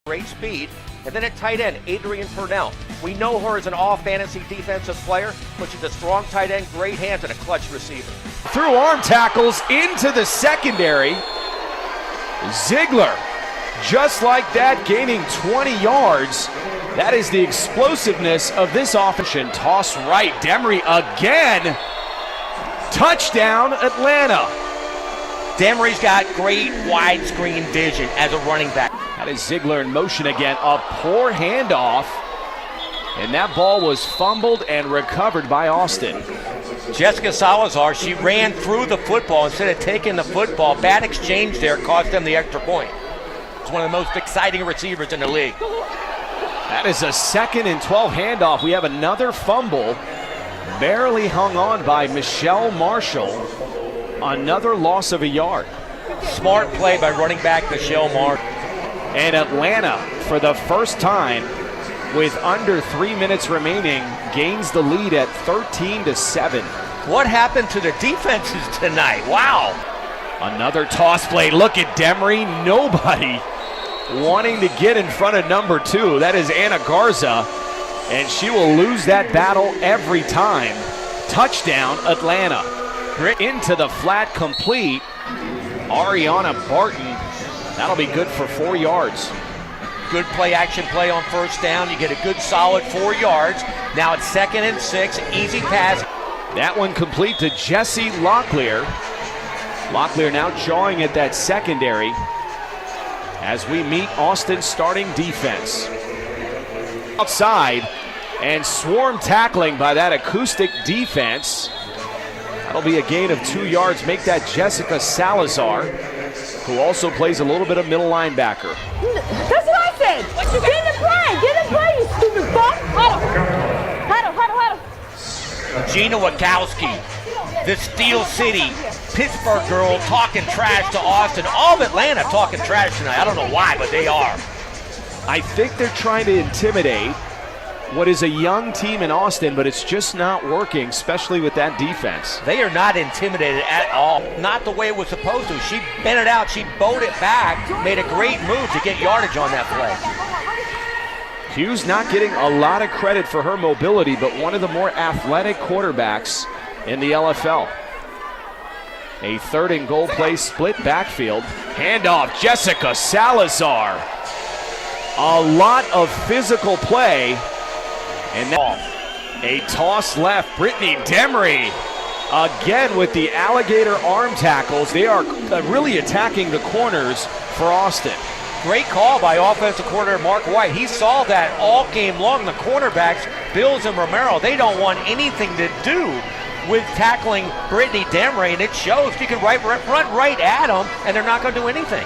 Great speed. And then at tight end, Adrian Purnell. We know her as an all-fantasy defensive player, but she's a strong tight end, great hands, and a clutch receiver. Through arm tackles into the secondary. Ziegler, just like that, gaining 20 yards. That is the explosiveness of this offense. Toss right, Demery again. Touchdown, Atlanta. Demery's got great widescreen vision as a running back. That is Ziegler in motion again. A poor handoff. And that ball was fumbled and recovered by Austin. Jessica Salazar, she ran through the football instead of taking the football. Bad exchange there cost them the extra point. It's one of the most exciting receivers in the league. That is a 2nd and 12 handoff. We have another fumble. Barely hung on by Michelle Marshall. Another loss of a yard. Smart play by running back Michelle Marshall. And Atlanta, for the first time, with under 3 minutes remaining, gains the lead at 13-7. What happened to the defenses tonight? Wow. Another toss play. Look at Demery. Nobody wanting to get in front of number 2. That is Anna Garza. And she will lose that battle every time. Touchdown, Atlanta. Into the flat, complete. Ariana Barton. That'll be good for 4 yards. Good action play on first down. You get a good solid 4 yards. Now it's 2nd and 6. Easy pass. That one complete to Jesse Locklear. Locklear now jawing at that secondary as we meet Austin's starting defense. Outside and swarm tackling by that acoustic defense. That'll be a gain of 2 yards. Make that Jessica Salazar, who also plays a little bit of middle linebacker. That's what I said. Get in play, you stupid fuck. Huddle. Gina Wachowski, the Steel City, Pittsburgh girl talking trash to Austin. All of Atlanta talking trash tonight. I don't know why, but they are. I think they're trying to intimidate what is a young team in Austin, but it's just not working, especially with that defense. They are not intimidated at all. Not the way it was supposed to. She bent it out, she bowed it back, made a great move to get yardage on that play. Hughes not getting a lot of credit for her mobility, but one of the more athletic quarterbacks in the LFL. A 3rd and goal play, split backfield. Handoff, Jessica Salazar. A lot of physical play. And now a toss left. Brittany Demery again with the alligator arm tackles. They are really attacking the corners for Austin. Great call by offensive coordinator Mark White. He saw that all game long. The cornerbacks, Bills and Romero, they don't want anything to do with tackling Brittany Demery, and it shows. You can run right at them, and they're not going to do anything.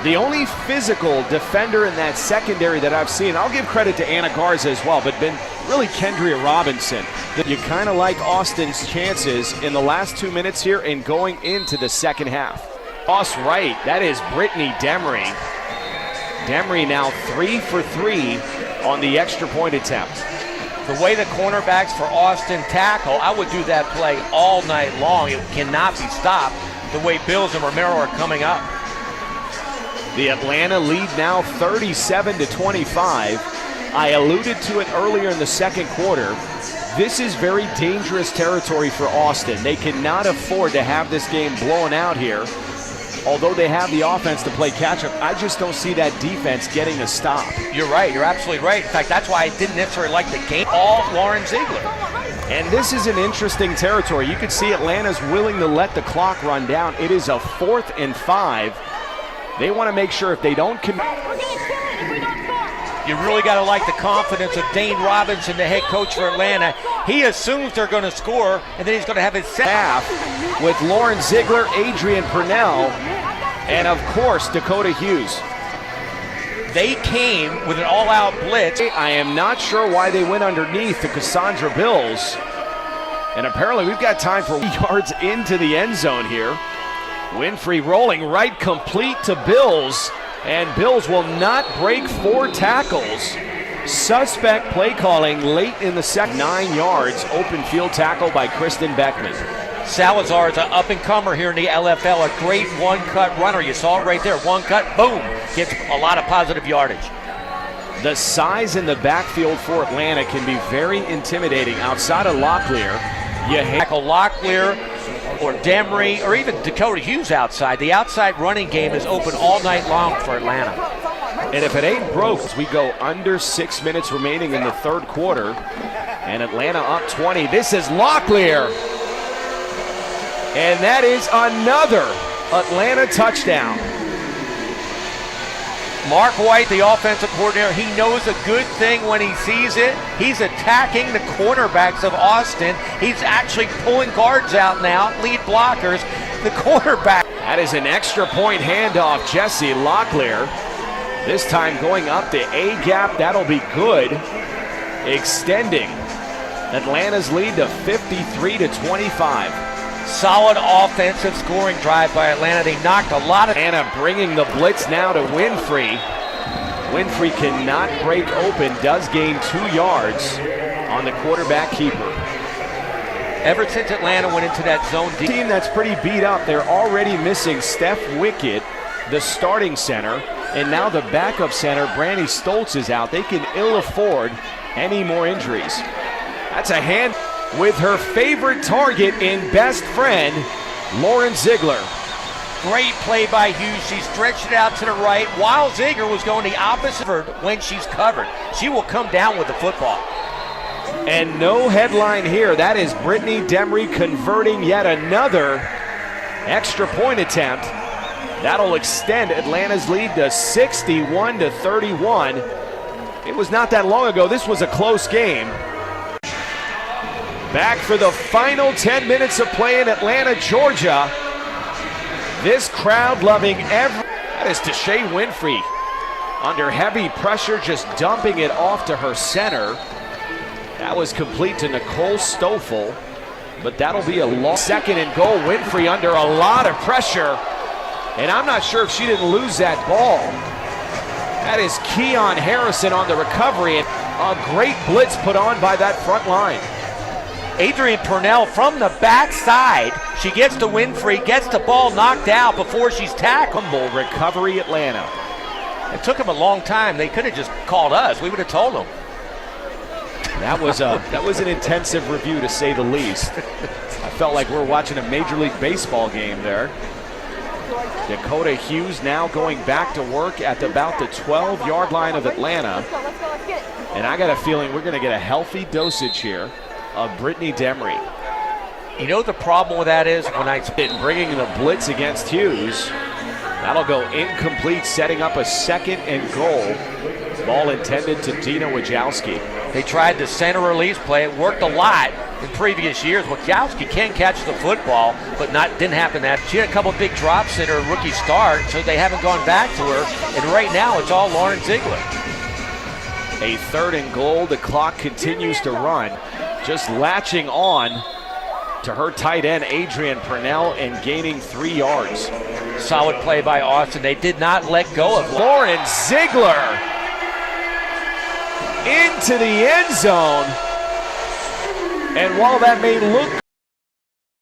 The only physical defender in that secondary that I've seen, I'll give credit to Anna Garza as well, but been really Kendria Robinson. You kind of like Austin's chances in the last 2 minutes here and going into the second half. Toss right, that is Brittany Demery. Demery now 3 for 3 on the extra point attempt. The way the cornerbacks for Austin tackle, I would do that play all night long. It cannot be stopped the way Bills and Romero are coming up. The Atlanta lead now 37-25. I alluded to it earlier in the second quarter. This is very dangerous territory for Austin. They cannot afford to have this game blown out here. Although they have the offense to play catch-up, I just don't see that defense getting a stop. You're right. You're absolutely right. In fact, that's why I didn't necessarily like the game. All Lauren Ziegler. And this is an interesting territory. You can see Atlanta's willing to let the clock run down. It is a 4th and 5. They want to make sure if they don't commit. You really got to like the confidence of Dane Robinson, the head coach for Atlanta. He assumes they're going to score, and then he's going to have his half with Lauren Ziegler, Adrian Purnell, and of course Dakota Hughes. They came with an all-out blitz. I am not sure why they went underneath to Cassandra Bills. And apparently we've got time for yards into the end zone here. Winfrey rolling right, complete to Bills, and Bills will not break 4 tackles. Suspect play calling late in the second. 9 yards, open field tackle by Kristen Beckman. Salazar is an up-and-comer here in the LFL, a great one-cut runner. You saw it right there, one cut, boom, gets a lot of positive yardage. The size in the backfield for Atlanta can be very intimidating. Outside of Locklear, you Tackle Locklear or Demery or even Dakota Hughes outside. The outside running game is open all night long for Atlanta. and if it ain't broke, we go under 6 minutes remaining in the third quarter, and Atlanta up 20. This is Locklear, and that is another Atlanta touchdown. Mark White, the offensive coordinator, he knows a good thing when he sees it. He's attacking the cornerbacks of Austin. He's actually pulling guards out now, lead blockers. The quarterback. That is an extra point handoff, Jesse Locklear. This time going up the A-gap, that'll be good. Extending Atlanta's lead to 53-25. Solid offensive scoring drive by Atlanta. They knocked a lot of... Atlanta bringing the blitz now to Winfrey. Winfrey cannot break open, does gain 2 yards on the quarterback keeper. Ever since Atlanta went into that zone team that's pretty beat up, they're already missing Steph Wickett, the starting center, and now the backup center, Brandy Stoltz, is out. They can ill afford any more injuries. That's a hand with her favorite target in best friend, Lauren Ziegler. Great play by Hughes. She stretched it out to the right while Ziegler was going the opposite when she's covered. She will come down with the football. And no headline here. That is Brittany Demery converting yet another extra point attempt. That'll extend Atlanta's lead to 61-31. It was not that long ago. This was a close game. Back for the final 10 minutes of play in Atlanta, Georgia. This crowd loving every... That is Tashay Winfrey under heavy pressure, just dumping it off to her center. That was complete to Nicole Stoffel, but that'll be a long second and goal. Winfrey under a lot of pressure, and I'm not sure if she didn't lose that ball. That is Keon Harrison on the recovery, and a great blitz put on by that front line. Adrian Purnell from the backside. She gets to Winfrey, gets the ball knocked out before she's tackled. Recovery Atlanta. It took them a long time. They could have just called us. We would have told them. That was an intensive review, to say the least. I felt like we're watching a Major League Baseball game there. Dakota Hughes now going back to work at about the 12-yard line of Atlanta. And I got a feeling we're going to get a healthy dosage here of Brittany Demery. You know the problem with that is when bringing the blitz against Hughes. That'll go incomplete, setting up a second and goal. Ball intended to Dina Wojcicki. They tried the center release play. It worked a lot in previous years. Wojcicki can catch the football, but didn't happen that. She had a couple big drops in her rookie start, so they haven't gone back to her. And right now, it's all Lauren Ziegler. A third and goal. The clock continues to run. Just latching on to her tight end, Adrian Purnell, and gaining 3 yards. Solid play by Austin. They did not let go of Lauren Ziegler into the end zone. And while that may look